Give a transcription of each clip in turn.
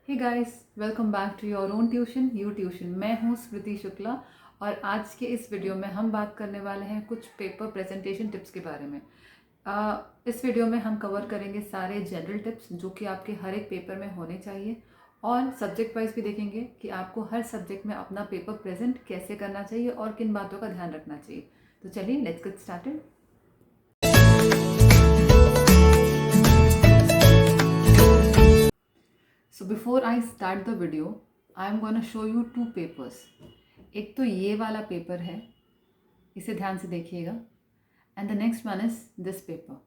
Hey guys, welcome back to your own tuition you tuition. मैं हूँ स्मृति शुक्ला और आज के इस वीडियो में हम बात करने वाले हैं कुछ पेपर प्रेजेंटेशन टिप्स के बारे में। इस वीडियो में हम कवर करेंगे सारे जनरल टिप्स जो कि आपके हर एक पेपर में होने चाहिए और सब्जेक्ट वाइज भी देखेंगे कि आपको हर सब्जेक्ट में अपना पेपर प्रेजेंट कैसे करना चाहिए और किन बातों का ध्यान रखना चाहिए। तो चलिए let's get started. So before I start the video, I am gonna show you two papers. एक तो ये वाला पेपर है, इसे ध्यान से देखिएगा, and the next one is this paper,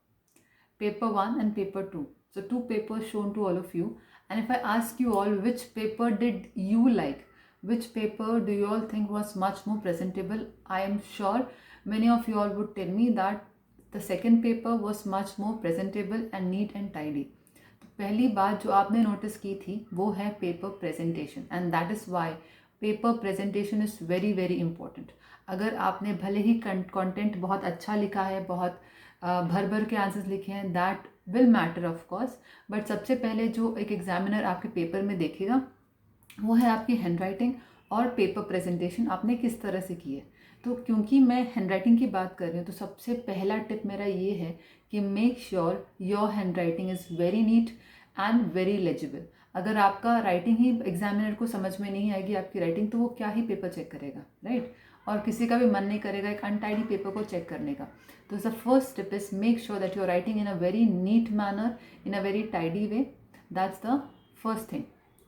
paper 1 and paper 2. So two papers shown to all of you, and if I ask you all which paper did you like, which paper do you all think was much more presentable, I am sure many of you all would tell me that the second paper was much more presentable and neat and tidy. पहली बात जो आपने notice की थी वो है paper presentation, and that is why paper presentation is very very important. अगर आपने भले ही कंटेंट बहुत अच्छा लिखा है, बहुत भर भर के आंसर्स लिखे हैं, that will matter of course, but सबसे पहले जो एक एग्जामिनर आपके पेपर में देखेगा वो है आपकी हैंड राइटिंग और पेपर प्रेजेंटेशन आपने किस तरह से की है। तो क्योंकि मैं हैंड राइटिंग की बात कर रही हूँ तो सबसे पहला टिप मेरा ये है कि make sure your hand writing is very neat and very legible. अगर आपका राइटिंग ही एग्जामिनर को समझ में नहीं आएगी आपकी राइटिंग, तो वो क्या ही पेपर चेक करेगा, राइट? और किसी का भी मन नहीं करेगा एक अनटाइडी पेपर को चेक करने का। तो the first step is make sure that you are writing in a very neat manner, in a very tidy way. That's the first thing.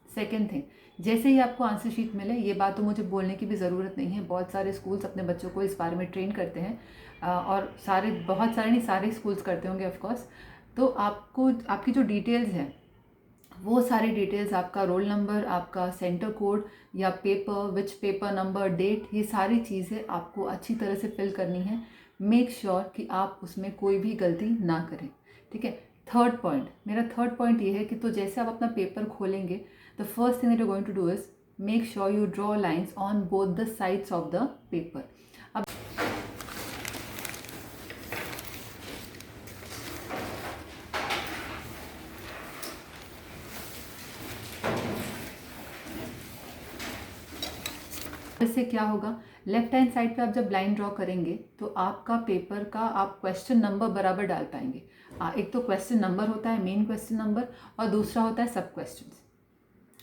Second thing, जैसे ही आपको आंसर शीट मिले, ये बात तो मुझे बोलने की भी ज़रूरत नहीं है, बहुत सारे स्कूल्स अपने बच्चों को इस बारे में ट्रेन करते हैं, और बहुत सारे नहीं, सारे स्कूल्स करते होंगे ऑफकोर्स। तो आपको आपकी जो डिटेल्स हैं वो सारे डिटेल्स, आपका रोल नंबर, आपका सेंटर कोड या paper, which paper number, date, ये सारी चीज़ें आपको अच्छी तरह से फिल करनी है। मेक श्योर कि आप उसमें कोई भी गलती ना करें, ठीक है? थर्ड पॉइंट, मेरा थर्ड पॉइंट ये है कि तो जैसे आप अपना पेपर खोलेंगे, the first thing that you going to do is make sure you draw lines on both the sides of the paper. अब इससे क्या होगा, लेफ्ट हैंड साइड पे आप जब लाइन ड्रॉ करेंगे तो आपका पेपर का आप क्वेश्चन नंबर बराबर डाल पाएंगे। एक तो क्वेश्चन नंबर होता है, मेन क्वेश्चन नंबर, और दूसरा होता है सब क्वेश्चंस।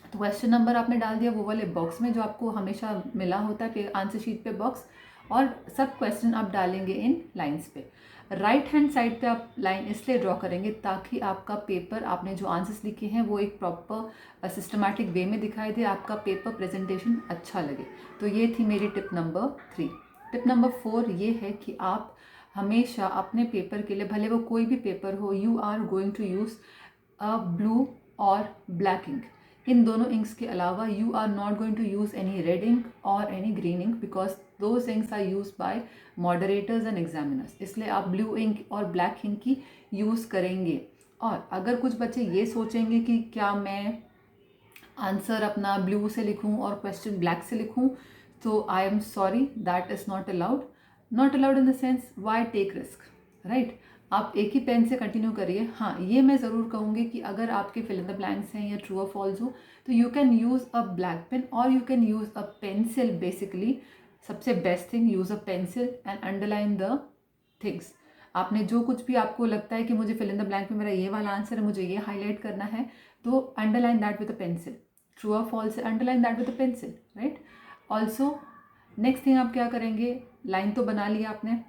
तो क्वेश्चन नंबर आपने डाल दिया वो वाले बॉक्स में जो आपको हमेशा मिला होता है आंसर शीट पे बॉक्स, और सब क्वेश्चन आप डालेंगे इन लाइंस पे। राइट हैंड साइड पे आप लाइन इसलिए ड्रॉ करेंगे ताकि आपका पेपर, आपने जो आंसर्स लिखे हैं वो एक प्रॉपर सिस्टमैटिक वे में दिखाई दे, आपका पेपर प्रेजेंटेशन अच्छा लगे। तो ये थी मेरी टिप नंबर 3। टिप नंबर 4 ये है कि आप हमेशा अपने पेपर के लिए, भले वो कोई भी पेपर हो, you are going to use a blue और ब्लैक इंक। इन दोनों इंक्स के अलावा you are not going to use any red ink और any green ink, because those inks are use by moderators and examiners. इसलिए आप blue ink और black ink की यूज़ करेंगे। और अगर कुछ बच्चे ये सोचेंगे कि क्या मैं आंसर अपना ब्लू से लिखूं और क्वेश्चन ब्लैक से लिखूं, तो I am sorry, that is not allowed. Not allowed in the sense, why take risk, right? आप एक ही पेन से कंटिन्यू करिए। हाँ, ये मैं ज़रूर कहूँगी कि अगर आपके फिल इन द ब्लैंक्स हैं या ट्रू और फॉल्स हो, तो you can use a black pen और you can use a pencil. Basically सबसे best thing, use a pencil and underline the things. आपने जो कुछ भी आपको लगता है कि मुझे फिल इन द ब्लैंक में मेरा ये वाला आंसर है, मुझे ये हाईलाइट करना है, तो underline that with a pencil. True और फॉल्स है, underline that with a pencil, right? Also next thing आप क्या करेंगे, लाइन तो बना लिया आपने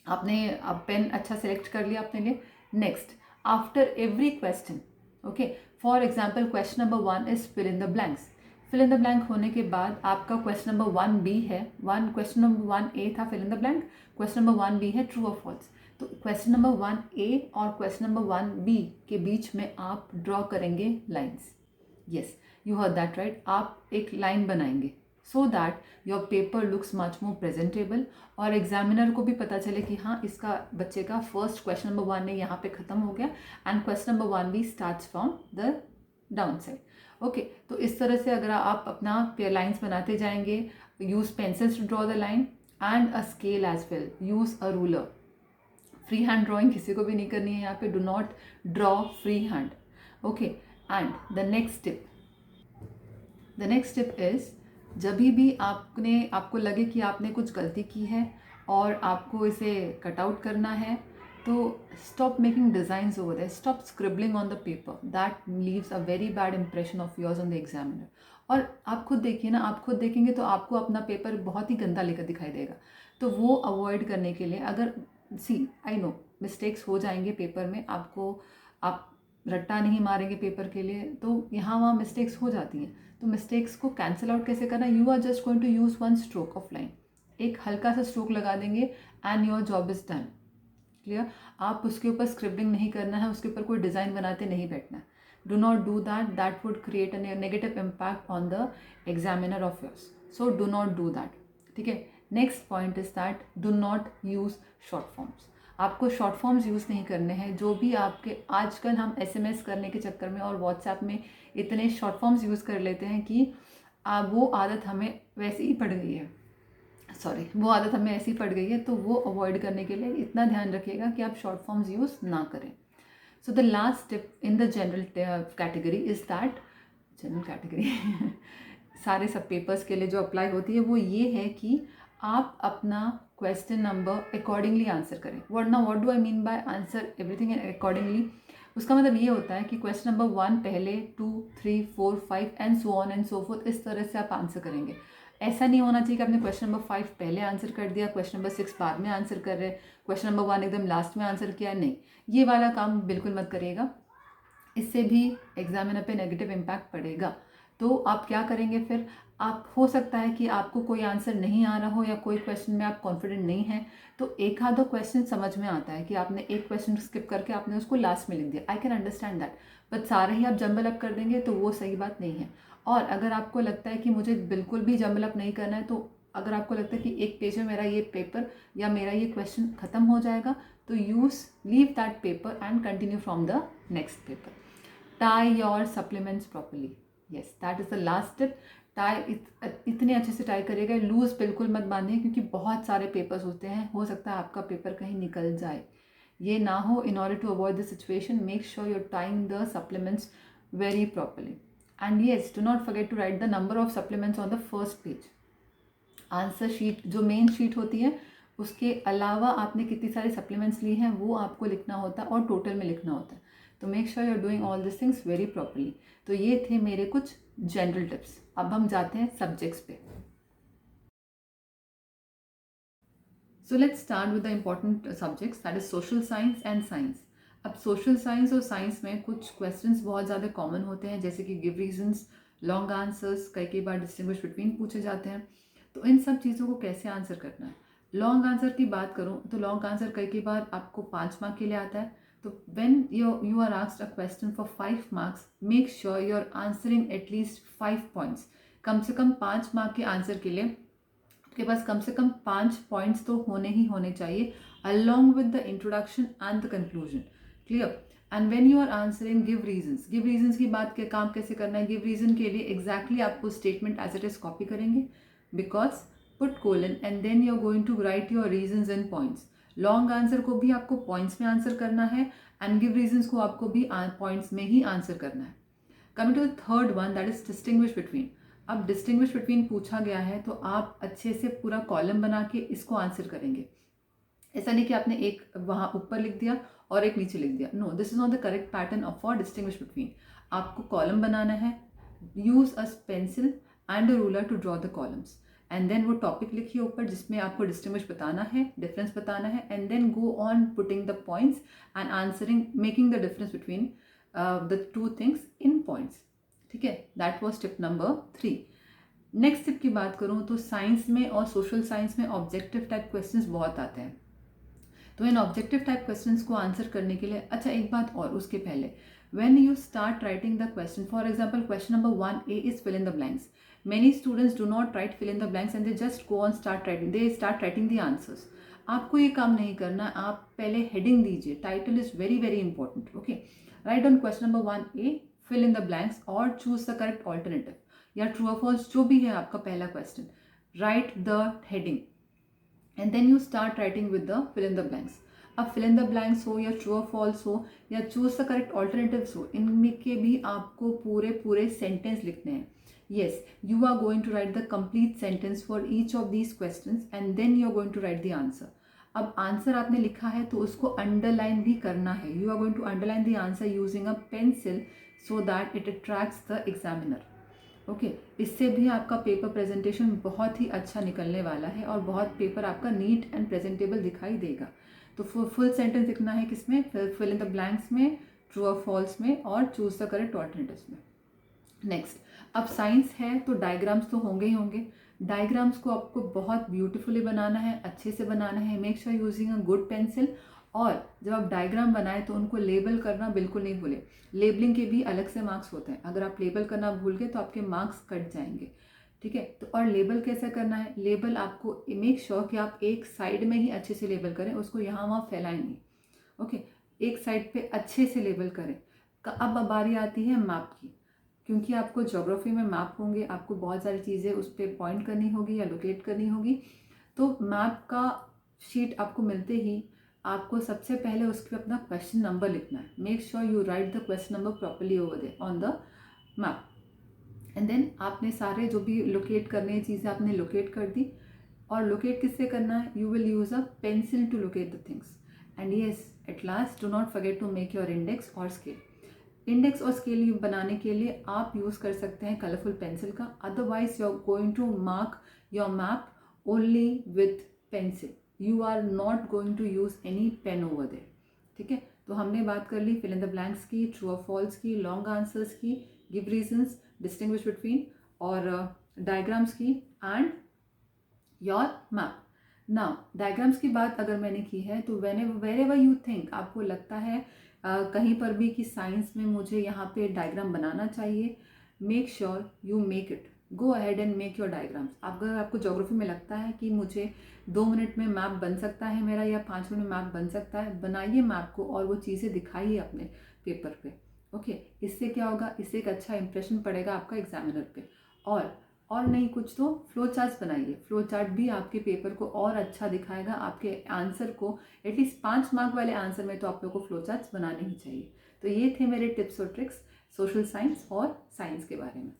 अब पेन अच्छा सेलेक्ट कर लिया अपने लिए। Next, after every question, okay, for example question number 1 is fill in the blanks. Fill in the blank होने के बाद आपका क्वेश्चन नंबर 1B है, क्वेश्चन नंबर 1A था fill in the blank, question number 1B है true और false. तो question number 1A और क्वेश्चन नंबर 1B के बीच में आप ड्रॉ करेंगे lines. Yes, you heard that right, आप एक लाइन बनाएंगे so that your paper looks much more presentable, और एग्जामिनर को भी पता चले कि हाँ, इसका बच्चे का फर्स्ट क्वेश्चन नंबर 1 ने यहाँ पे ख़त्म हो गया and question number 1B starts from the down side. Okay, तो इस तरह से अगर आप अपना लाइन्स बनाते जाएंगे, use pencils to draw the line and a scale as well, use a ruler. Free hand drawing किसी को भी नहीं करनी है यहाँ पे, do not draw free hand, okay. And the next tip, the next step is, जब भी आपको लगे कि आपने कुछ गलती की है और आपको इसे कट आउट करना है, तो stop making designs over there, stop scribbling on the paper, that leaves a very bad impression of yours on the examiner. और आप खुद देखिए ना, आप खुद देखेंगे तो आपको अपना पेपर बहुत ही गंदा लेकर दिखाई देगा। तो वो अवॉइड करने के लिए, अगर आई नो मिस्टेक्स हो जाएंगे पेपर में, आप रट्टा नहीं मारेंगे पेपर के लिए, तो यहाँ वहाँ मिस्टेक्स हो जाती हैं। तो मिस्टेक्स को कैंसिल आउट कैसे करना, you are just going to use one stroke of line, एक हल्का सा स्ट्रोक लगा देंगे and your job is done. Clear? आप उसके ऊपर स्क्रिप्टिंग नहीं करना है, उसके ऊपर कोई डिज़ाइन बनाते नहीं बैठना है। Do not do that, that would create a negative impact on the examiner of yours, so do not do that. ठीक है? Next point is that do not use short forms. आपको शॉर्ट फॉर्म्स यूज़ नहीं करने हैं। जो भी आपके, आजकल हम SMS करने के चक्कर में और व्हाट्सएप में इतने शॉर्ट फॉर्म्स यूज़ कर लेते हैं कि वो आदत हमें वैसे ही पड़ गई है, वो आदत हमें ऐसी पड़ गई है। तो वो अवॉइड करने के लिए इतना ध्यान रखिएगा कि आप शॉर्ट फॉर्म्स यूज़ ना करें। So the last tip in the general category is that, general category सारे सब पेपर्स के लिए जो अप्लाई होती है, वो ये है कि आप अपना क्वेश्चन नंबर अकॉर्डिंगली आंसर करें। What do I mean by answer everything accordingly? उसका मतलब ये होता है कि क्वेश्चन नंबर 1 पहले, 2, 3, 4, 5 and so on and so fourth, इस तरह से आप आंसर करेंगे। ऐसा नहीं होना चाहिए कि आपने क्वेश्चन नंबर 5 पहले आंसर कर दिया, क्वेश्चन नंबर 6 बाद में आंसर कर रहे, क्वेश्चन नंबर 1 एकदम लास्ट में आंसर किया। नहीं, ये वाला काम बिल्कुल मत करिएगा, इससे भी एग्जामिनर पे नेगेटिव इम्पैक्ट पड़ेगा। तो आप क्या करेंगे फिर? आप, हो सकता है कि आपको कोई आंसर नहीं आ रहा हो या कोई क्वेश्चन में आप कॉन्फिडेंट नहीं हैं, तो एक आधा क्वेश्चन समझ में आता है कि आपने एक क्वेश्चन स्किप करके आपने उसको लास्ट में लिख दिया, I can understand that. But सारे ही आप जंबल अप कर देंगे तो वो सही बात नहीं है। और अगर आपको लगता है कि मुझे बिल्कुल भी जंबल अप नहीं करना है, तो अगर आपको लगता है कि एक पेज में मेरा ये पेपर या मेरा ये क्वेश्चन ख़त्म हो जाएगा, तो leave that paper and continue from the next paper. Tie your supplements properly, yes that is the last tip. Tie इतने अच्छे से टाई करिएगा, लूज बिल्कुल मत बांधिए, क्योंकि बहुत सारे पेपर्स होते हैं, हो सकता है आपका पेपर कहीं निकल जाए। ये ना हो, in order to avoid the situation, make sure you're tying the supplements very properly. And yes, do not forget to write the number of supplements on the first page. Answer sheet, जो main sheet होती है, उसके अलावा आपने कितनी सारी supplements ली हैं वो आपको लिखना होता है और टोटल में लिखना होता है। तो make sure you are doing all this things very properly. तो ये थे मेरे कुछ जनरल टिप्स। अब हम जाते हैं सब्जेक्ट्स पे। So let's start with the important subjects, that is social science and science. अब सोशल साइंस और साइंस में कुछ क्वेश्चंस बहुत ज़्यादा कॉमन होते हैं, जैसे कि गिव रीजंस, लॉन्ग आंसर्स, कई बार डिस्टिंग्विश बिटवीन पूछे जाते हैं। तो इन सब चीज़ों को कैसे आंसर करना है? लॉन्ग आंसर की बात करूँ तो लॉन्ग आंसर कई बार आपको 5 मार्क के लिए आता है। तो when you are asked a question for 5 marks, make sure you are answering at least 5 points. कम से कम 5 मार्क के आंसर के लिए आपके पास कम से कम 5 पॉइंट्स तो होने ही होने चाहिए, along with the introduction and the conclusion. Clear? And when you are answering, give reasons. Give reasons की बात के काम कैसे करना है? Give reason के लिए exactly आपको statement as it is copy करेंगे, because put colon and then you are going to write your reasons and points. Long answer को भी आपको पॉइंट्स में आंसर करना है एंड गिव रीजंस को आपको भी पॉइंट्स में ही आंसर करना है। Coming to the third one, that is distinguish between. अब डिस्टिंग्विश बिटवीन पूछा गया है तो आप अच्छे से पूरा कॉलम बना के इसको आंसर करेंगे। ऐसा नहीं कि आपने एक वहाँ ऊपर लिख दिया और एक नीचे लिख दिया। No, this is not the correct pattern of for distinguish between. आपको कॉलम बनाना है, use a pencil and a ruler to draw the columns, and then वो टॉपिक लिखिए ऊपर जिसमें आपको डिस्टिंग्विश बताना है, डिफरेंस बताना है, and then go on putting the points and answering, making the difference between the two things in points. ठीक है, that was tip number 3। Next tip की बात करूँ तो साइंस में और सोशल साइंस में ऑब्जेक्टिव टाइप क्वेश्चंस बहुत आते हैं। तो इन ऑब्जेक्टिव टाइप क्वेश्चंस को आंसर करने के लिए, अच्छा एक बात और उसके पहले, when you start writing the question, for example question number 1A is fill in the blanks. Many students do not write fill in the blanks and they just go on they start writing the answers. आपको ये काम नहीं करना, आप पहले heading दीजिए, title is very very important. Okay, right on question number 1A, fill in the blanks और choose the correct alternative, या ट्रू और फॉल्स जो भी है आपका पहला question, write the heading and then you start writing with the fill in the blanks. अब fill in the blanks हो या ट्रू और फॉल्स हो या चूज द करेक्ट ऑल्टरनेटिव्स हो, इनमें के भी आपको पूरे सेंटेंस लिखने हैं। Yes, you are going to write the complete sentence for each of these questions and then you are going to write the answer. अब आंसर आपने लिखा है तो उसको अंडरलाइन भी करना है. You are going to underline the answer using a pencil so that it attracts the examiner. Okay, इससे भी आपका पेपर प्रेजेंटेशन बहुत ही अच्छा निकलने वाला है और बहुत पेपर आपका नीट एंड प्रेजेंटेबल दिखाई देगा. तो फुल सेंटेंस लिखना है किसमें, फिल इन द ब्लैंक्स में, ट्रू और फॉल्स में और चूज द करेक्ट ऑल्टरनेटिव्स में. नेक्स्ट, अब साइंस है तो डायग्राम्स तो होंगे ही होंगे. डायग्राम्स को आपको बहुत ब्यूटीफुली बनाना है, अच्छे से बनाना है. Make sure using a good pencil. और जब आप डायग्राम बनाए तो उनको लेबल करना बिल्कुल नहीं भूलें. लेबलिंग के भी अलग से मार्क्स होते हैं. अगर आप लेबल करना भूल गए तो आपके मार्क्स कट जाएंगे. ठीक है, तो और लेबल कैसे करना है, लेबल आपको मेक श्योर कि आप एक साइड में ही अच्छे से लेबल करें, उसको यहाँ वहाँ फैलाएं नहीं. ओके, एक साइड पे अच्छे से लेबल करें. अब बारी आती है मैप की. क्योंकि आपको ज्योग्राफी में मैप होंगे, आपको बहुत सारी चीज़ें उस पर पॉइंट करनी होगी या लोकेट करनी होगी. तो मैप का शीट आपको मिलते ही आपको सबसे पहले उसके अपना क्वेश्चन नंबर लिखना है. Make sure you write the question number properly over there on the map. And then आपने सारे जो भी लोकेट करने चीज़ें आपने लोकेट कर दी. और लोकेट किससे करना है, you will use a pencil to locate the things. And yes, at last do not forget to make your index और स्केल. इंडेक्स और स्केल बनाने के लिए आप यूज़ कर सकते हैं कलरफुल पेंसिल का. Otherwise you are going to mark your map only with pencil. You are not going to use any pen over there. ठीक है, तो हमने बात कर ली फिल इन द ब्लैंक्स की, ट्रू और फॉल्स की, लॉन्ग आंसर्स की, गिव रीजंस, डिस्टिंग्विश बिटवीन और डायग्राम्स की and your map. Now diagrams की बात अगर मैंने की है तो वेर एवर यू थिंक, आपको लगता है कहीं पर भी कि साइंस में मुझे यहाँ पे डायग्राम बनाना चाहिए, make sure you make it. Go ahead and make your diagrams. अगर आपको ज्योग्राफी में लगता है कि मुझे 2 मिनट में मैप बन सकता है मेरा या 5 मिनट में मैप बन सकता है, बनाइए मैप को और वो चीज़ें दिखाइए अपने पेपर पे. ओके, इससे क्या होगा, इससे एक अच्छा इंप्रेशन पड़ेगा आपका एग्जामिनर पे. और नहीं कुछ तो फ्लो चार्ट बनाइए. फ्लो चार्ट भी आपके पेपर को और अच्छा दिखाएगा. आपके आंसर को एटलीस्ट 5 मार्क वाले आंसर में तो आप लोग को फ्लो चार्ट बनाने ही चाहिए. तो ये थे मेरे टिप्स और ट्रिक्स सोशल साइंस और साइंस के बारे में.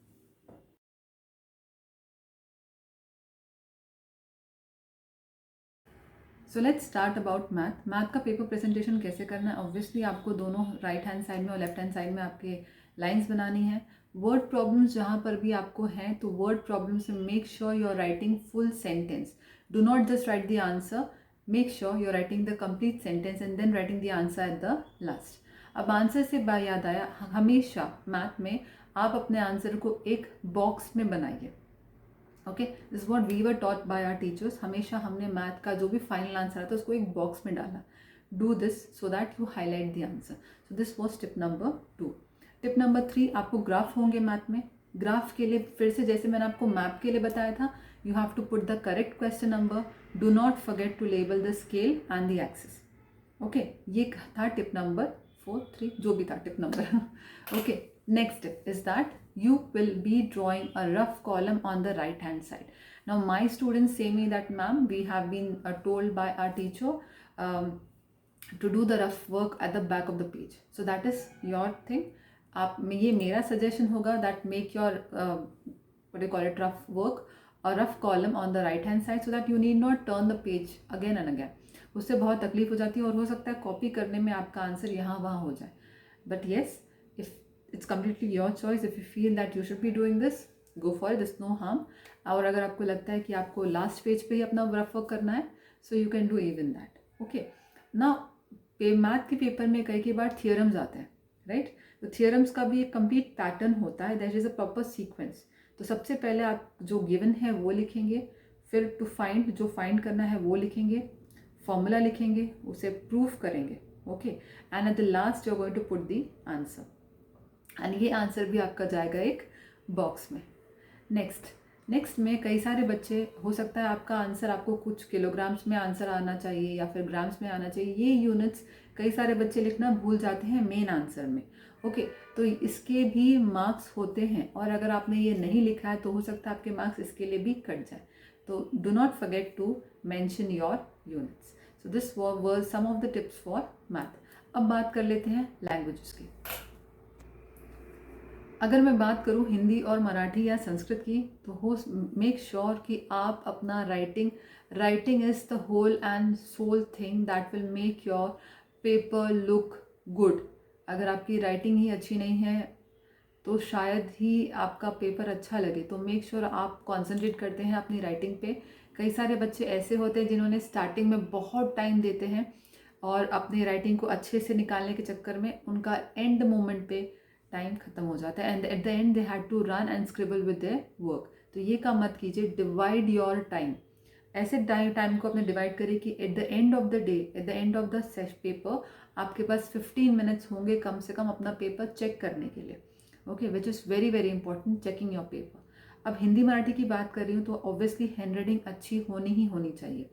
So let's start about math. Math का पेपर प्रेजेंटेशन कैसे करना है. ऑब्वियसली आपको दोनों राइट हैंड साइड में और लेफ्ट हैंड साइड में आपके लाइंस बनानी है. वर्ड प्रॉब्लम्स जहाँ पर भी आपको हैं तो वर्ड प्रॉब्लम्स में make sure you are writing full sentence. Do not just write the answer, make sure you are writing the complete sentence and then writing the answer at the last. अब answer से याद आया, हमेशा math में आप अपने answer को एक बॉक्स में बनाइए. Okay, this what we were taught by our teachers. हमेशा हमने मैथ का जो भी फाइनल आंसर आता है उसको एक बॉक्स में डाला. Do this so that you highlight the answer. So this was tip number 2. Tip number 3, आपको ग्राफ होंगे मैथ में. ग्राफ के लिए फिर से जैसे मैंने आपको मैप के लिए बताया था, you have to put the correct question number. Do not forget to label the scale and the axis. Okay, ये था टिप नंबर 4, 3 जो भी था tip number. Okay, next tip is that you will be drawing a rough column on the right hand side. Now my students say me that ma'am, we have been told by our teacher to do the rough work at the back of the page. So that is your thing. आप ये मेरा suggestion होगा that make your what do you call it, rough work or rough column on the right hand side so that you need not turn the page again and again. उससे बहुत तकलीफ हो जाती है और हो सकता है कॉपी करने में आपका आंसर यहाँ वहाँ हो जाए. But yes, if it's completely your choice. If you feel that you should be doing this, go for it. There's no harm. और अगर आपको लगता है कि आपको लास्ट पेज पे ही अपना रफ वर्क करना है, so you can do even that. Okay. Now math के पेपर में कई बार थियरम्स आते हैं, राइट. तो थियरम्स का भी एक कंप्लीट पैटर्न होता है, that is a proper sequence. तो सबसे पहले आप जो गिवन है वो लिखेंगे, फिर टू फाइंड जो फाइंड करना है वो लिखेंगे, फॉर्मूला लिखेंगे, उसे प्रूफ करेंगे. Okay, and at the last you are going to put the answer. And ये आंसर भी आपका जाएगा एक बॉक्स में. नेक्स्ट में कई सारे बच्चे, हो सकता है आपका आंसर आपको कुछ किलोग्राम्स में आंसर आना चाहिए या फिर ग्राम्स में आना चाहिए. ये यूनिट्स कई सारे बच्चे लिखना भूल जाते हैं मेन आंसर में. ओके, तो इसके भी मार्क्स होते हैं और अगर आपने ये नहीं लिखा है तो हो सकता है आपके मार्क्स इसके लिए भी कट जाए. तो do not forget to mention your units. So this were some of the tips for math. अब बात कर लेते हैं लैंग्वेजेस की. अगर मैं बात करूँ हिंदी और मराठी या संस्कृत की, तो हो मेक श्योर कि आप अपना writing is the whole and sole thing that will make your paper look good. अगर आपकी राइटिंग ही अच्छी नहीं है तो शायद ही आपका पेपर अच्छा लगे। तो मेक श्योर आप कॉन्सेंट्रेट करते हैं अपनी राइटिंग पे। कई सारे बच्चे ऐसे होते हैं जिन्होंने स्टार्टिंग में बहुत टाइम देते हैं और अपनी राइटिंग को अच्छे से निकालने के चक्कर में उनका एंड मोमेंट पे टाइम ख़त्म हो जाता है and at the end they had to run and scribble with their work. तो ये काम मत कीजिए, डिवाइड योर टाइम। ऐसे टाइम को अपने डिवाइड करिए कि at the end of the day, at the end of the paper आपके पास 15 मिनट्स होंगे कम से कम अपना पेपर चेक करने के लिए। Okay, which is very very important, checking your paper. अब हिंदी मराठी की बात कर रही हूँ तो ऑब्वियसली हैंड राइटिंग अच्छी होनी ही होनी चाहिए।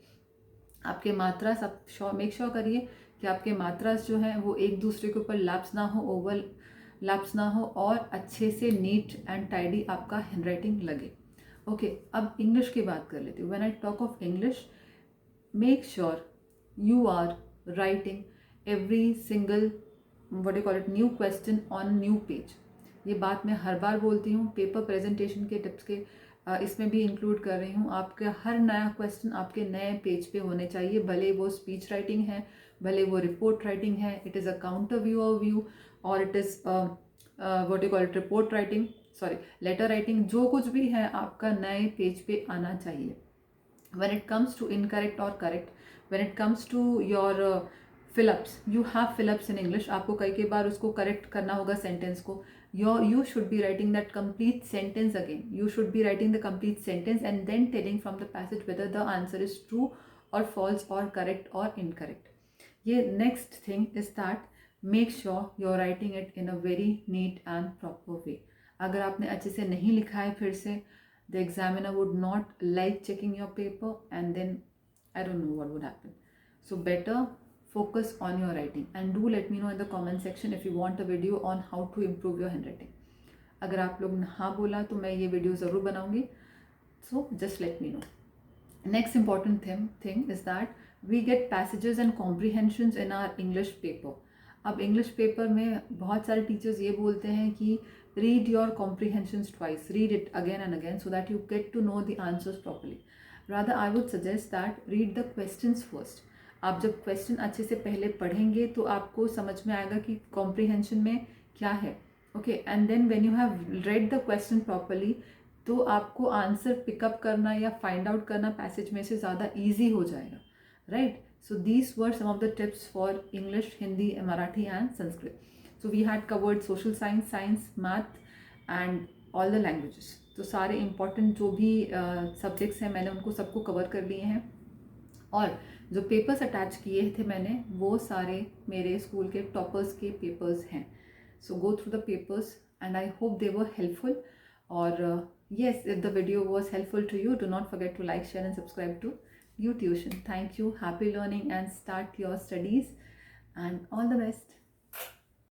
आपके मात्रास आप मेक श्योर करिए कि आपके मात्रास जो हैं वो एक दूसरे के ऊपर लैप्स ना हो, ओवर लैप्स ना हो और अच्छे से नीट एंड टाइडी आपका हैंड राइटिंग लगे। ओके, अब इंग्लिश की बात कर लेती हूँ। When I talk of English, make sure you are writing every single what you call it new question on new page। ये बात मैं हर बार बोलती हूँ, पेपर प्रेजेंटेशन के टिप्स के इसमें भी इंक्लूड कर रही हूँ। आपका हर नया क्वेश्चन आपके नए पेज पे होने चाहिए, भले वो स्पीच राइटिंग है, भले वो रिपोर्ट राइटिंग है, it is a counter view और व्यू, और it is what you call it report writing, sorry letter writing, जो कुछ भी है आपका नए पेज पे आना चाहिए। when it comes to incorrect or correct, when it comes to your fill-ups, you have fill-ups in English, आपको कई बार उसको करेक्ट करना होगा सेंटेंस को। you should be writing that complete sentence again, you should be writing the complete sentence and then telling from the passage whether the answer is true or false or correct or incorrect। ये next thing is that make sure you're writing it in a very neat and proper way। अगर आपने अच्छे से नहीं लिखा है, फिर से the examiner would not like checking your paper and then I don't know what would happen। So better focus on your writing and do let me know in the comment section if you want a video on how to improve your handwriting। अगर आप लोग ने हाँ बोला तो मैं ये video ज़रूर बनाऊंगी, so just let me know। Next important thing is that we get passages and comprehensions in our English paper। अब इंग्लिश पेपर में बहुत सारे टीचर्स ये बोलते हैं कि read your comprehensions twice, read it again and again so that you get to know the answers properly। Rather I would suggest that read the questions first। आप जब क्वेश्चन अच्छे से पहले पढ़ेंगे तो आपको समझ में आएगा कि कॉम्प्रीहेंशन में क्या है। Okay, and then when you have read the question properly तो आपको आंसर पिकअप करना या फाइंड आउट करना पैसेज में से ज़्यादा ईजी हो जाएगा, right. So these were some of the tips for English, Hindi, Marathi and Sanskrit. So we had covered social science, math and all the languages। तो सारे important जो भी subjects हैं मैंने उनको सबको cover कर लिए हैं, और जो papers attach किए थे मैंने वो सारे मेरे स्कूल के toppers के papers हैं। So go through the papers and I hope they were helpful। और yes, if the video was helpful to you, do not forget to like, share and subscribe to YouTuition। Thank you, happy learning and start your studies and all the best।